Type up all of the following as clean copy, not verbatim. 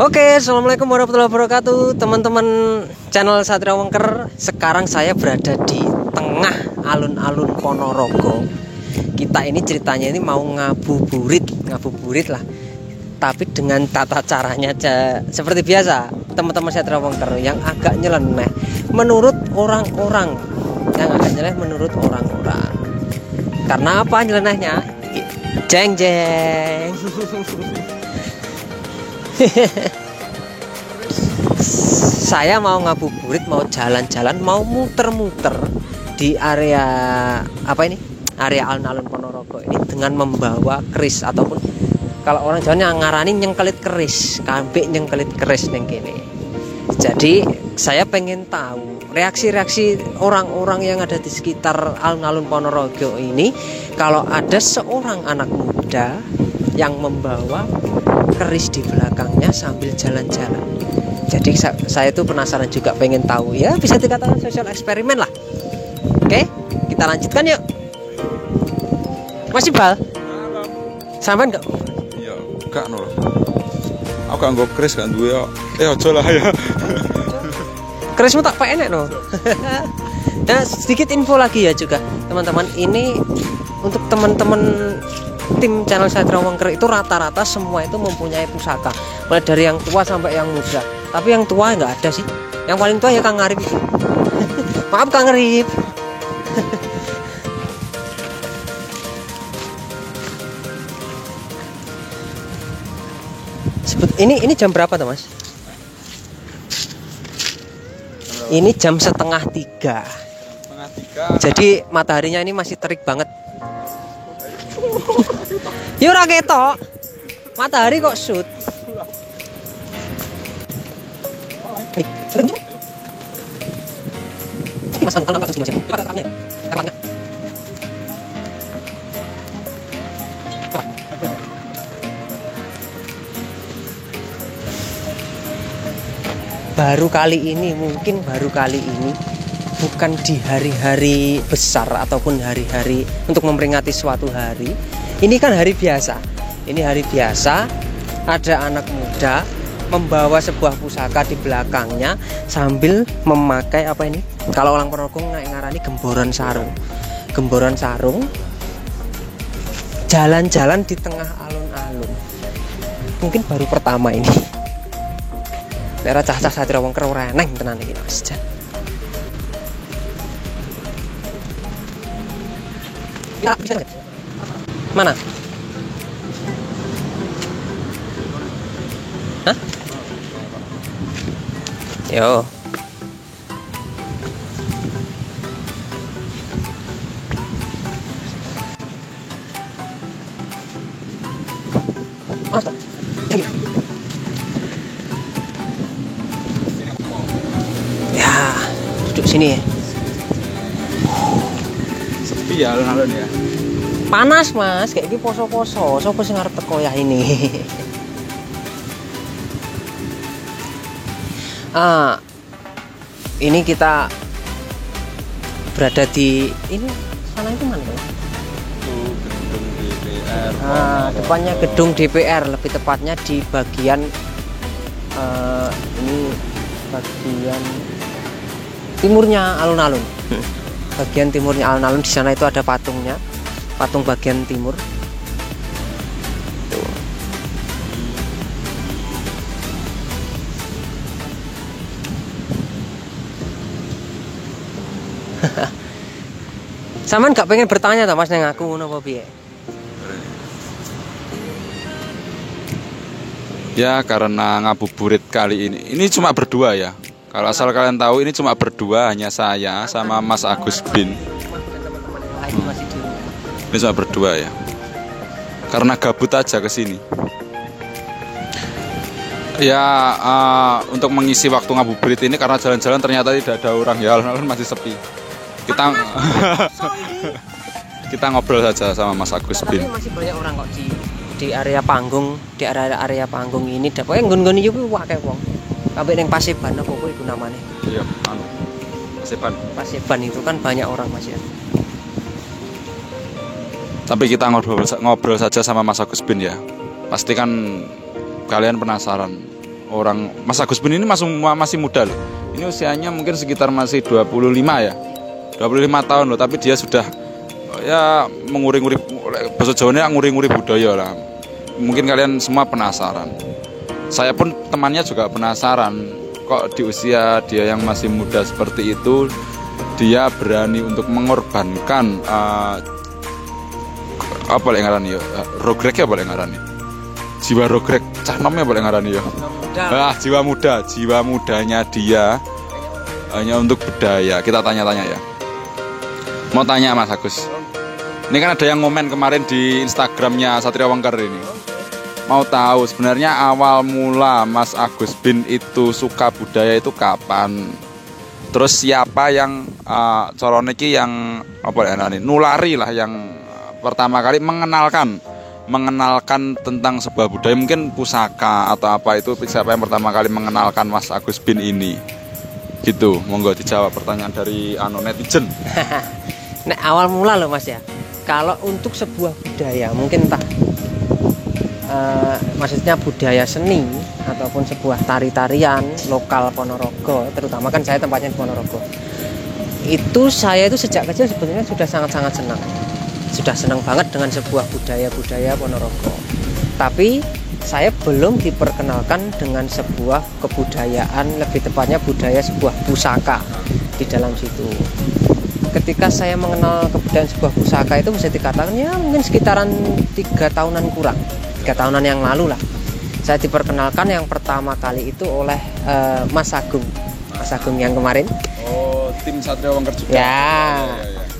Oke, assalamualaikum warahmatullahi wabarakatuh, teman-teman channel Satria Wengker. Sekarang saya berada di tengah alun-alun Ponorogo. Kita ini ceritanya ini mau ngabuburit lah. Tapi dengan tata caranya seperti biasa, teman-teman Satria Wengker yang agak nyeleneh menurut orang-orang. Karena apa nyelenehnya? Jeng jeng. Saya mau ngabuburit, mau jalan-jalan, mau muter-muter di area area alun-alun Ponorogo ini dengan membawa keris, ataupun kalau orang Jawa ngarani nyengkelit keris, kambing nyengkelit keris neng kene. Jadi saya pengen tahu reaksi-reaksi orang-orang yang ada di sekitar alun-alun Ponorogo ini kalau ada seorang anak muda yang membawa keris di belakangnya sambil jalan-jalan. Jadi saya itu penasaran juga, pengen tahu ya, bisa dikatakan sosial eksperimen lah. Oke, kita lanjutkan yuk. Masih bal? Sampai enggak? Iya, enggak nol. Aku gak nggo keris gak duwe kok. Aja lah ya. Kerismu tak enek no. Nah, sedikit info lagi ya juga, teman-teman. Ini untuk teman-teman tim channel Satria Wengker itu rata-rata semua itu mempunyai pusaka, mulai dari yang tua sampai yang muda. Tapi yang tua nggak ada sih. Yang paling tua ya Kang Arif itu. Maaf Kang Arif. Ini jam berapa tuh Mas? Ini jam setengah 3. Jadi mataharinya ini masih terik banget. Yuk raketok. Matahari kok shoot. Baru kali ini bukan di hari-hari besar ataupun hari-hari untuk memperingati suatu hari. Ini kan hari biasa. Ini hari biasa, ada anak muda membawa sebuah pusaka di belakangnya sambil memakai apa ini? Kalau orang Ponorogo ngarani gemboran sarung. Jalan-jalan di tengah alun-alun. Mungkin baru pertama ini. Daerah cah-cah Satria Wengker ora eneng tenan iki Mas. Ya, bisa enggak? Mana? Hah? Yo. Ya, duduk sini ya. Sepi ya alun-alun ya. Panas Mas, kayak gini poso-poso. Sopo sing arep teko ya ini. Ini kita berada di ini, sana itu mana? Gedung DPR. Depannya gedung DPR, lebih tepatnya di bagian ini bagian timurnya alun-alun. Bagian timurnya alun-alun, di sana itu ada patungnya, patung bagian timur. Saman gak pengen bertanya ta Mas neng aku ngono apa piye? Ya karena ngabuburit kali ini cuma berdua ya. Kalau asal kalian tahu ini cuma berdua, hanya saya sama Mas Agus Bin. Ini cuma berdua ya. Karena gabut aja kesini. Ya untuk mengisi waktu ngabuburit ini karena jalan-jalan ternyata tidak ada orang ya, alun-alun masih sepi. Kita ngobrol saja sama Mas Agus Bin. Tapi masih banyak orang kok di area panggung, di area panggung ini. Pokoknya nggon-nggon iki akeh wong. Sampai ning Paseban apa kuwi iku namanya? Iya, Paseban itu kan banyak orang Mas ya. Tapi kita ngobrol saja sama Mas Agus Bin ya. Pasti kan kalian penasaran. orang Mas Agus Bin ini masih muda loh. Ini usianya mungkin sekitar masih 25 ya. 25 tahun loh, tapi dia sudah ya menguri-nguri bahasa Jawanya nguri-nguri budaya lah. Mungkin kalian semua penasaran. Saya pun temannya juga penasaran. Kok di usia dia yang masih muda seperti itu dia berani untuk mengorbankan apa yang ngarani ya? Rogrek ya boleh ngarani. Jiwa rogrek, cah nomnya boleh ngarani ya. Jiwa mudanya dia hanya untuk budaya. Kita tanya-tanya ya. Mau tanya Mas Agus. Ini kan ada yang ngomen kemarin di Instagramnya Satria Wangkar ini. Mau tahu sebenarnya awal mula Mas Agus Bin itu suka budaya itu kapan? Terus siapa yang corone iki yang apa ya nulari lah yang pertama kali mengenalkan tentang sebuah budaya, mungkin pusaka atau apa itu, siapa yang pertama kali mengenalkan Mas Agus Bin ini? Gitu, monggo dijawab pertanyaan dari netizen. Nah, awal mula loh Mas ya. Kalau untuk sebuah budaya mungkin entah maksudnya budaya seni ataupun sebuah tari-tarian lokal Ponorogo, terutama kan saya tempatnya di Ponorogo. Saya itu sejak kecil sebenarnya sudah sangat-sangat senang. Sudah senang banget dengan sebuah budaya Ponorogo. Tapi saya belum diperkenalkan dengan sebuah kebudayaan, lebih tepatnya budaya sebuah pusaka di dalam situ. Ketika saya mengenal kebudayaan sebuah pusaka itu bisa dikatakan ya mungkin sekitaran 3 tahunan kurang, 3 tahunan yang lalu lah. Saya diperkenalkan yang pertama kali itu oleh Mas Agung yang kemarin. Oh, tim Satria Wangkar juga. Ya.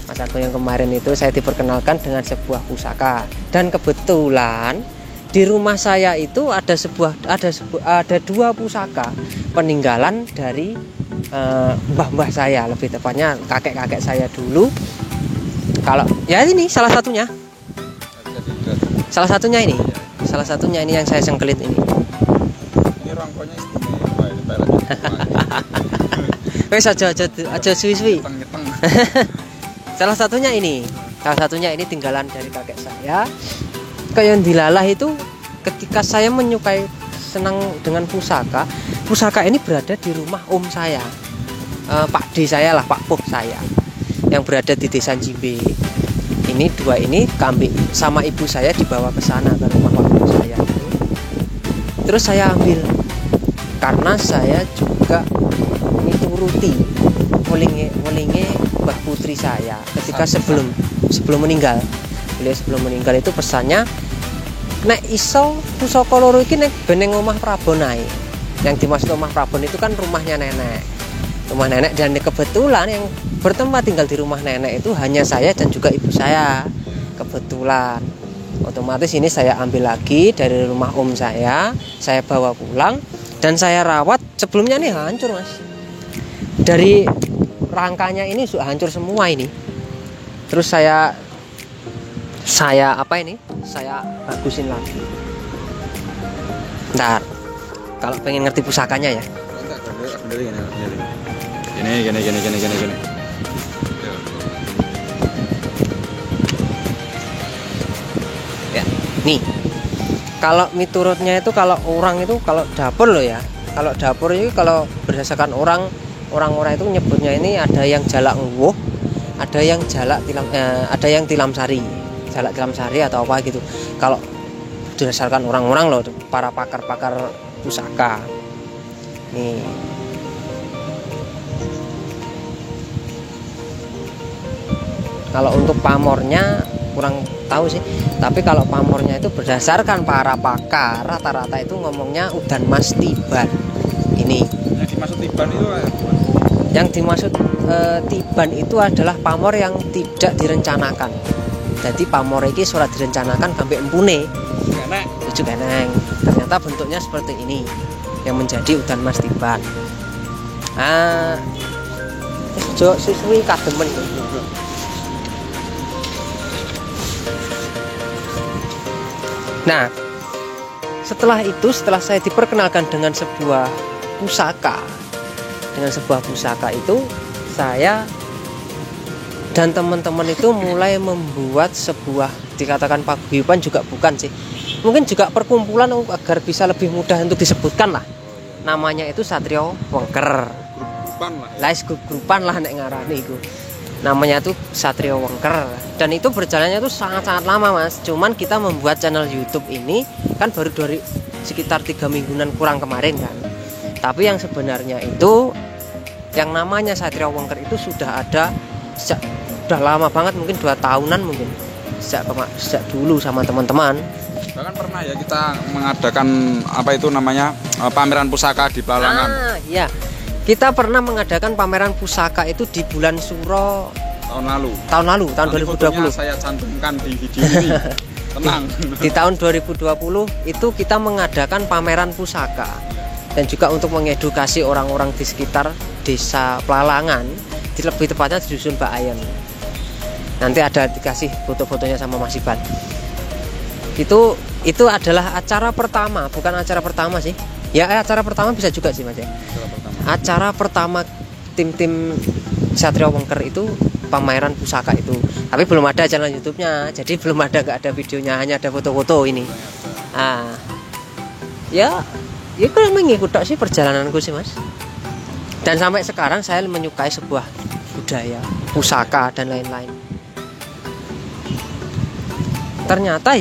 Mas Agung yang kemarin itu saya diperkenalkan dengan sebuah pusaka. Dan kebetulan di rumah saya itu ada 2 pusaka peninggalan dari mbah-mbah saya, lebih tepatnya kakek-kakek saya dulu. Kalau ya ini salah satunya ini. Salah satunya ini yang saya sengkelit ini. Ini rangkonya istimewa ini Thailand. Wes aja suwi-suwi. Salah satunya ini tinggalan dari kakek saya. Kayak dilalah itu ketika saya menyukai senang dengan pusaka ini berada di rumah om saya, Pak D saya lah, Pak Puh saya yang berada di Desa Jimbe. Ini 2 ini kambing sama ibu saya dibawa ke sana ke rumah Pak Puh saya. Terus saya ambil karena saya juga mituruti welinge Mbah Putri saya ketika sebelum meninggal. Beliau sebelum meninggal itu pesannya nek iso pusaka loro iki nek beneng omah Prabon ae. Yang dimaksud omah Prabon itu kan rumahnya nenek. Rumah nenek, dan kebetulan yang bertempat tinggal di rumah nenek itu hanya saya dan juga ibu saya. Kebetulan. Otomatis ini saya ambil lagi dari rumah om saya bawa pulang dan saya rawat. Sebelumnya ini hancur, Mas. Dari rangkanya ini sudah hancur semua ini. Terus saya bagusin lagi. Ntar kalau pengen ngerti pusakanya ya. Gini. Ya, nih. Kalau miturutnya itu kalau orang itu kalau dapur loh ya. Kalau dapur itu kalau berdasarkan orang-orang itu nyebutnya ini ada yang jalak nguwuh, ada yang tilam sari. Jalak tilam sari atau apa gitu. Kalau berdasarkan orang-orang loh, para pakar-pakar pusaka. Nih. Kalau untuk pamornya kurang tahu sih. Tapi kalau pamornya itu berdasarkan para pakar rata-rata itu ngomongnya udan mas tiban. Ini. Yang dimaksud tiban itu apa? Yang dimaksud tiban itu adalah pamor yang tidak direncanakan. Jadi pamor ini sudah direncanakan sampai empune. Tujuh keneng. Ternyata bentuknya seperti ini yang menjadi udan mas tiban. Jo suwi kademen. Nah, setelah saya diperkenalkan dengan sebuah pusaka itu, saya dan teman-teman itu mulai membuat sebuah, dikatakan paguyuban juga bukan sih, mungkin juga perkumpulan agar bisa lebih mudah untuk disebutkan lah. namanya itu Satrio Wengker. Grupan lah. Lah grupan lah nek ngarani iku. Namanya tuh Satrio Wengker, dan itu berjalannya tuh sangat-sangat lama Mas. Cuman kita membuat channel YouTube ini kan baru dari sekitar 3 mingguan kurang kemarin kan. Tapi yang sebenarnya itu yang namanya Satrio Wengker itu sudah ada sejak udah lama banget, mungkin 2 tahunan mungkin. Sejak dulu sama teman-teman. Bahkan pernah ya kita mengadakan apa itu namanya pameran pusaka di Palalangan. Iya. Kita pernah mengadakan pameran pusaka itu di bulan Suro tahun lalu, tahun 2020. Saya cantumkan di video ini. Tenang. Di tahun 2020 itu kita mengadakan pameran pusaka, dan juga untuk mengedukasi orang-orang di sekitar desa Palalangan, lebih tepatnya di dusun Mbak Ayen. Nanti ada dikasih foto-fotonya sama Mas Iban. Itu adalah acara pertama, bukan acara pertama sih. Ya acara pertama bisa juga sih Mas ya. Acara pertama tim-tim Satrio Wengker itu pameran pusaka itu. Tapi belum ada channel YouTube-nya, jadi belum ada, nggak ada videonya, hanya ada foto-foto ini. Ya kan mengikuti sih perjalananku sih Mas. Dan sampai sekarang saya menyukai sebuah budaya, pusaka dan lain-lain. Ternyata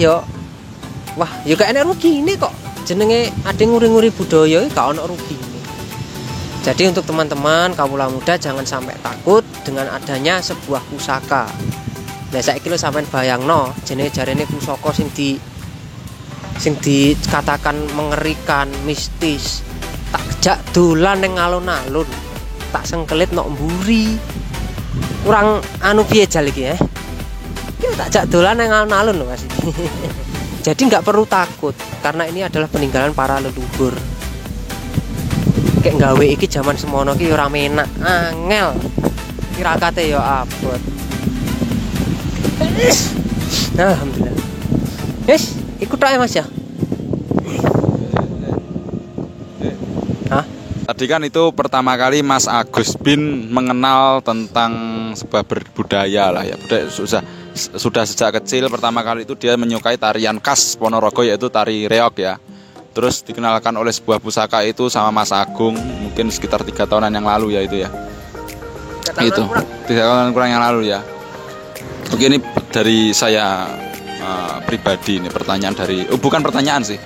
wah, gak enak rugi ini kok. Jenenge ade nguri-nguri budaya gak ono rugi. Jadi untuk teman-teman kawula muda jangan sampai takut dengan adanya sebuah pusaka. Nah saiki lho sampean bayangno, jarene pusaka sing dikatakan mengerikan, mistis. Tak kejak dolan ning alun-alun, tak sengkelit nok mburi. Kurang anu piye jal iki ya. Iki tak jak dolan ning alun-alun lho Mas. Jadi nggak perlu takut karena ini adalah peninggalan para leluhur. Kayak gawe iki zaman semono ki ora menak, angel. Kirakate ya abot. Alhamdulillah. Wis, ikut tok Mas ya. Hah? Tadi kan itu pertama kali Mas Agus Bin mengenal tentang sebuah berbudaya lah ya. Sudah sejak kecil pertama kali itu dia menyukai tarian khas Ponorogo, yaitu tari reog ya. Terus dikenalkan oleh sebuah pusaka itu sama Mas Agung mungkin sekitar 3 tahunan yang lalu ya itu ya. 3 tahunan kurang yang lalu ya. Oke, ini dari saya pribadi, ini pertanyaan dari bukan pertanyaan sih.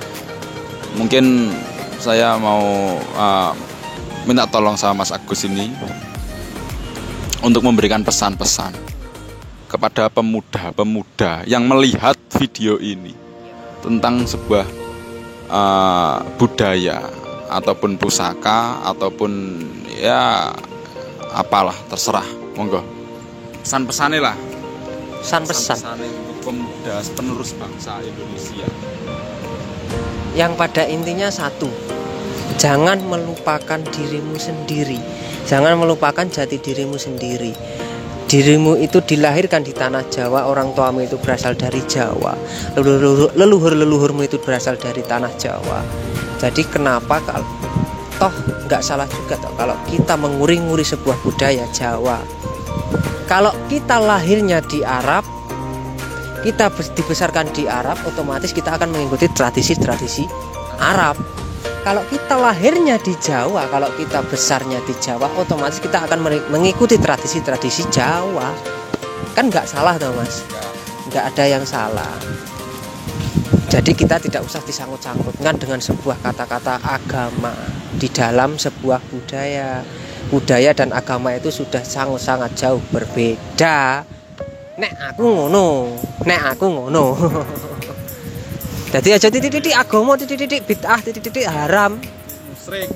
Mungkin saya mau minta tolong sama Mas Agus ini untuk memberikan pesan-pesan kepada pemuda-pemuda yang melihat video ini tentang sebuah budaya ataupun pusaka ataupun ya apalah, terserah, monggo pesan-pesannya lah, pesan-pesan untuk pemuda penerus bangsa Indonesia. Yang pada intinya satu, jangan melupakan dirimu sendiri, jangan melupakan jati dirimu sendiri. Dirimu itu dilahirkan di tanah Jawa, orang tuamu itu berasal dari Jawa, leluhur-leluhurmu itu berasal dari tanah Jawa. Jadi kenapa kalau toh nggak salah juga toh kalau kita menguri-nguri sebuah budaya Jawa. Kalau kita lahirnya di Arab, kita dibesarkan di Arab, otomatis kita akan mengikuti tradisi-tradisi Arab. Kalau kita lahirnya di Jawa, kalau kita besarnya di Jawa, otomatis kita akan mengikuti tradisi-tradisi Jawa. Kan nggak salah toh Mas, nggak ada yang salah. Jadi kita tidak usah disangkut-sangkutkan dengan sebuah kata-kata agama di dalam sebuah budaya. Budaya dan agama itu sudah sangat-sangat jauh berbeda. Nek aku ngono. Jadi aja titik-titik agama, titik-titik bid'ah, titik-titik haram,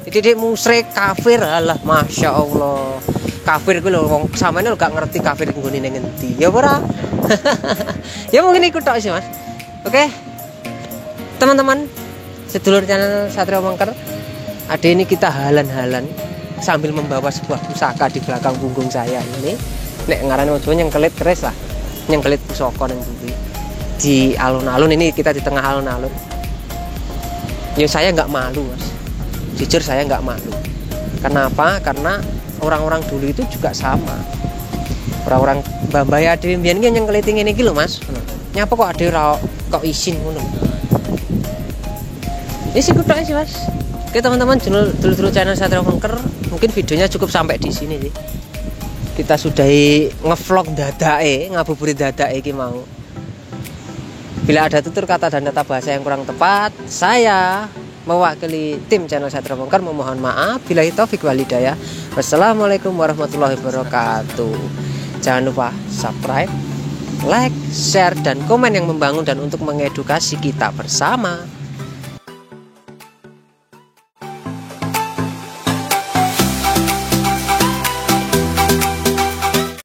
titik-titik musyrik, kafir. Alah, masya Allah. Kafir gue loh, samanya lo gak ngerti kafir gue nih ngendi. Ya ora. Ya mungkin ikut tok sih Mas. Oke. Teman-teman, sedulur channel Satrio Wengker, ada ini kita halan-halan sambil membawa sebuah pusaka di belakang punggung saya ini. Nek ngarane ojo nyengkelit keris lah. Nyengkelit pusaka nang bumi. Di alun-alun ini, kita di tengah alun-alun. Ya saya nggak malu Mas, jujur saya nggak malu. Kenapa? Karena orang-orang dulu itu juga sama. Orang-orang mbah-mbah ya dhewe mbiyen ki nyengkeliti ngene iki lho Mas. Nyapa kok ade ora kok isin ngono. Wis iku tok sih Mas. Oke teman-teman, dulu channel Satrio Fengker, mungkin videonya cukup sampai di sini sih. Kita sudahi ngevlog dadae, ngabuburit dadae iki mau. Bila ada tutur kata dan tata bahasa yang kurang tepat, saya mewakili tim channel Satrio Fengker memohon maaf. Billahi taufik wal hidayah. Wassalamualaikum warahmatullahi wabarakatuh. Jangan lupa subscribe, like, share, dan komen yang membangun dan untuk mengedukasi kita bersama.